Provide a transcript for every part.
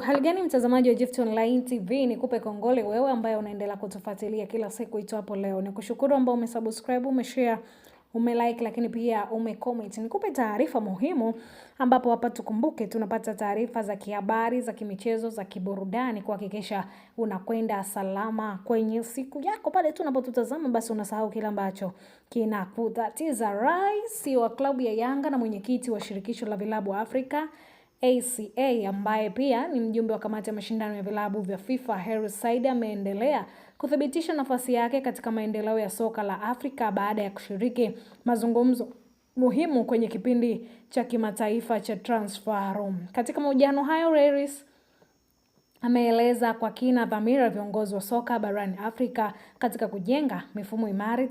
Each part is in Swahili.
Hali gani mtazamaji wa Gift Online TV, nikupe kongole wewe ambaye unaendelea kutufuatilia kila siku hapo leo. Nikushukuru ambao umesubscribe, umeshare, umelike lakini pia umecomment. Nikupe taarifa muhimu ambapo hapa tukumbuke tunapata taarifa za kihabari, za kimichezo, za kiburudani kuhakikisha unakwenda salama kwenye siku yako. Pale tunapotutazama basi unasahau kila ambacho kinakutatiza. Rais wa klabu ya Yanga na mwenyekiti wa shirikisho la vilabu Afrika ACA ambaye pia ni mjumbe wa kamati ya mashindano ya vilabu vya FIFA Hersi Said ameendelea kuthibitisha nafasi yake katika maendeleo ya soka la Afrika baada ya kushiriki mazungumzo muhimu kwenye kipindi cha kimataifa cha Transfer Room. Katika mahojiano hayo, Hersi ameeleza kwa kina dhamira viongozi wa soka barani Afrika katika kujenga mifumo imara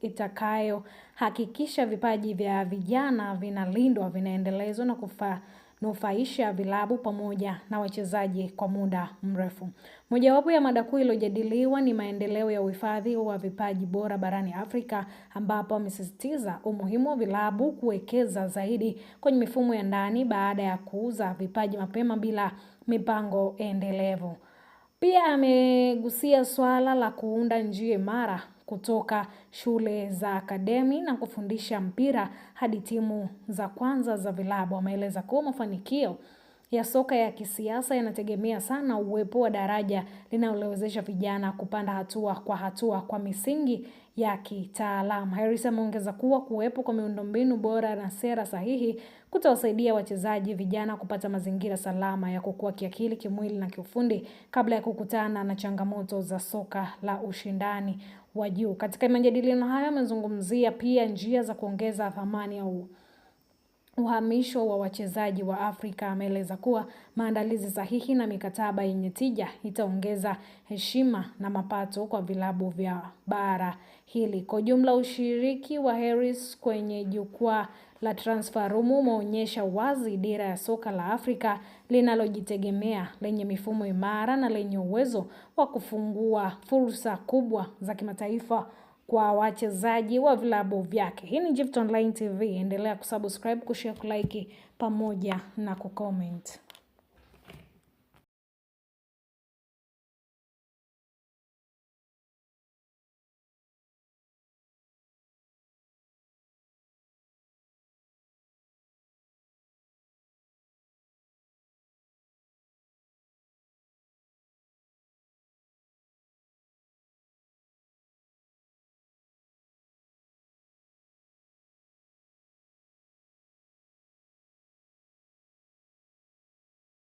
itakayohakikisha vipaji vya vijana vinalindwa, vinaendelezwa na kufanisha vilabu pamoja na wachezaji kwa muda mrefu. Mojawapo ya mada kuu iliyojadiliwa ni maendeleo ya uhifadhi wa vipaji bora barani Afrika, ambapo amesisitiza umuhimu wa vilabu kuwekeza zaidi kwenye mifumo ya ndani baada ya kuuza vipaji mapema bila mipango endelevu. Pia amegusia swala la kuunda njia imara kutoka shule za akademi na kufundisha mpira hadi timu za kwanza za vilabu. Ameeleza kuwa mafanikio ya soka ya kisiasa yanategemea sana uwepo wa daraja linalowezesha vijana kupanda hatua kwa misingi ya kitaalamu. Hersi ameongeza kuwa kuwepo kwa miundombinu bora na sera sahihi kutawasaidia wachezaji vijana kupata mazingira salama ya kukua kiakili, kimwili na kiufundi kabla ya kukutana na changamoto za soka la ushindani wa juu. Katika majadiliano haya amezungumzia pia njia za kuongeza thamani ya uhamisho wa wachezaji wa Afrika. Ameeleza kuwa maandalizi sahihi na mikataba yenye tija itaongeza heshima na mapato kwa vilabu vya bara hili. Kwa jumla, ushiriki wa Hersi kwenye jukwaa la Transfer Room umeonyesha wazi dira ya soka la Afrika linalojitegemea, lenye mifumo imara na lenye uwezo wa kufungua fursa kubwa za kimataifa kwa wachezaji wa vilabu vyake. Hii ni Gift Online TV. Endelea kusubscribe, kushare, kulike pamoja na kucomment.